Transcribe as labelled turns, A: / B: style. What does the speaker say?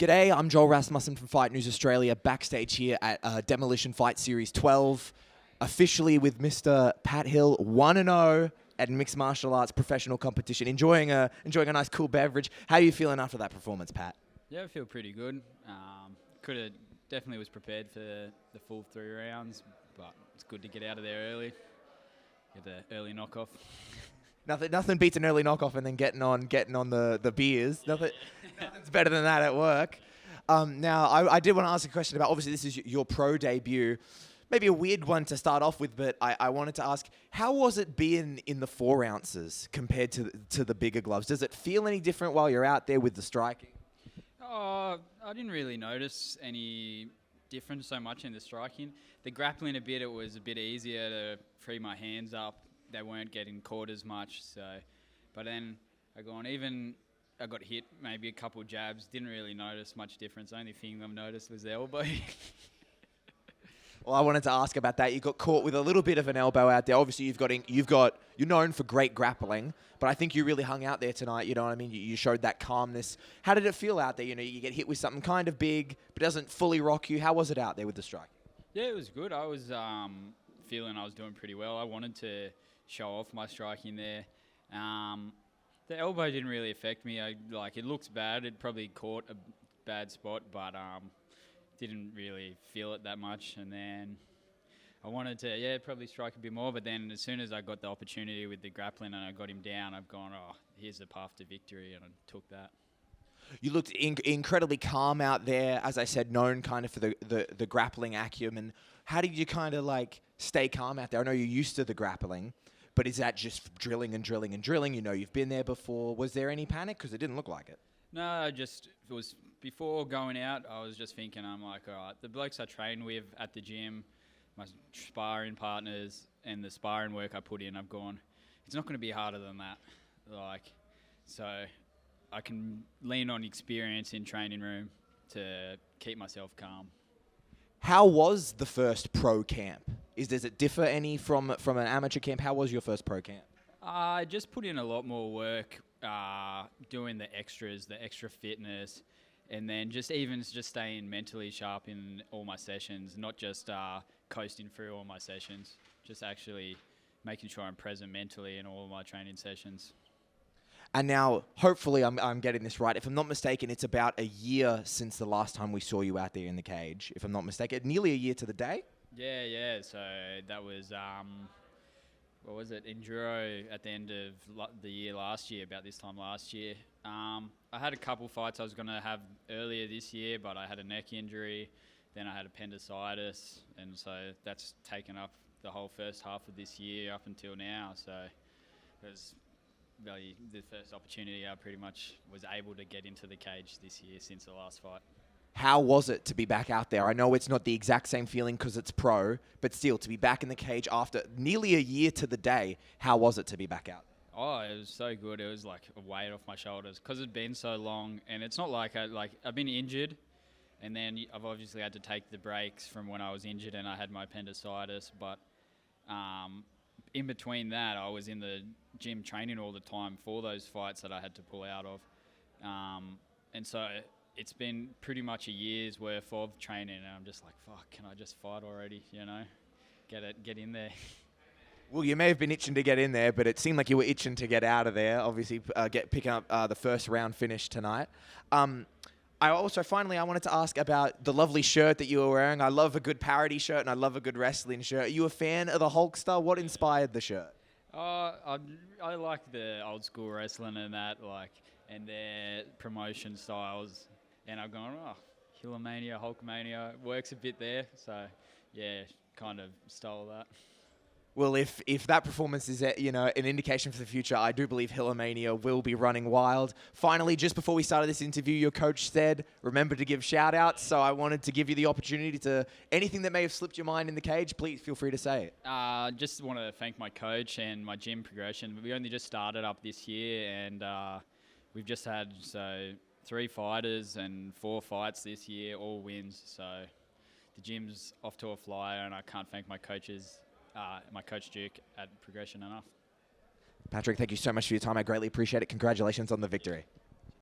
A: G'day, I'm Joel Rasmussen from Fight News Australia, backstage here at Demolition Fight Series 12, officially with Mr. Pat Hill, 1-0 at mixed martial arts professional competition, enjoying a nice cool beverage. How are you feeling after that performance, Pat?
B: Yeah, I feel pretty good. Definitely was prepared for the full 3 rounds, but it's good to get out of there early, get the early knockoff.
A: Nothing beats an early knockoff and then getting on the beers. Nothing's better than that at work. Now, I did want to ask a question about, obviously this is your pro debut. Maybe a weird one to start off with, but I wanted to ask, how was it being in the 4 ounces compared to the bigger gloves? Does it feel any different while you're out there with the striking?
B: I didn't really notice any difference so much in the striking. The grappling it was a bit easier to free my hands up. They weren't getting caught as much. But then I got hit maybe a couple jabs. Didn't really notice much difference. The only thing I've noticed was the elbow.
A: Well, I wanted to ask about that. You got caught with a little bit of an elbow out there. Obviously, you're known for great grappling, but I think you really hung out there tonight. You know what I mean? You showed that calmness. How did it feel out there? You know, you get hit with something kind of big, but doesn't fully rock you. How was it out there with the strike? Yeah,
B: it was good. I was feeling I was doing pretty well. I wanted to show off my striking there. The elbow didn't really affect me. It looks bad. It probably caught a bad spot, but didn't really feel it that much. And then I wanted to, probably strike a bit more. But then as soon as I got the opportunity with the grappling and I got him down, I've gone, here's the path to victory, and I took that.
A: You looked incredibly calm out there, as I said, known kind of for the grappling acumen. How did you kind of stay calm out there? I know you're used to the grappling, but is that just drilling and drilling and drilling? You know, you've been there before. Was there any panic? Because it didn't look like it.
B: No, it was before going out, I was just thinking, I'm like, all right, the blokes I train with at the gym, my sparring partners, and the sparring work I put in, I've gone, it's not going to be harder than that. So I can lean on experience in training room to keep myself calm.
A: How was the first pro camp? Does it differ any from an amateur camp? How was your first pro camp?
B: I just put in a lot more work, doing the extras, the extra fitness, and then just staying mentally sharp in all my sessions, not just coasting through all my sessions, just actually making sure I'm present mentally in all of my training sessions.
A: And now, hopefully, I'm getting this right. If I'm not mistaken, it's about a year since the last time we saw you out there in the cage, if I'm not mistaken. Nearly a year to the day?
B: Yeah. So that was, what was it, Enduro at the end of the year last year, about this time last year. I had a couple fights I was going to have earlier this year, but I had a neck injury. Then I had appendicitis, and so that's taken up the whole first half of this year up until now. So it was really the first opportunity I pretty much was able to get into the cage this year since the last fight.
A: How was it to be back out there? I know it's not the exact same feeling because it's pro, but still, to be back in the cage after nearly a year to the day, how was it to be back out?
B: Oh, it was so good. It was like a weight off my shoulders because it'd been so long, and it's not like I've been injured, and then I've obviously had to take the breaks from when I was injured and I had my appendicitis, but in between that, I was in the gym training all the time for those fights that I had to pull out of. And so it's been pretty much a year's worth of training, and I'm just like, fuck, can I just fight already, you know? Get in there.
A: Well, you may have been itching to get in there, but it seemed like you were itching to get out of there, obviously picking up the first round finish tonight. I wanted to ask about the lovely shirt that you were wearing. I love a good parody shirt, and I love a good wrestling shirt. Are you a fan of the Hulkster? What inspired the shirt?
B: I like the old school wrestling and that, and their promotion styles. And I've gone, Hillamania, Hulkmania, works a bit there. So, yeah, kind of stole that.
A: Well, if that performance is an indication for the future, I do believe Hillamania will be running wild. Finally, just before we started this interview, your coach said, remember to give shout-outs. So I wanted to give you the opportunity to, anything that may have slipped your mind in the cage, please feel free to say it.
B: Just want to thank my coach and my gym progression. We only just started up this year, and we've just had 3 fighters and 4 fights this year, all wins. So the gym's off to a flyer, and I can't thank my coaches. My coach Duke at Progression enough.
A: Patrick, thank you so much for your time. I greatly appreciate it. Congratulations on the victory.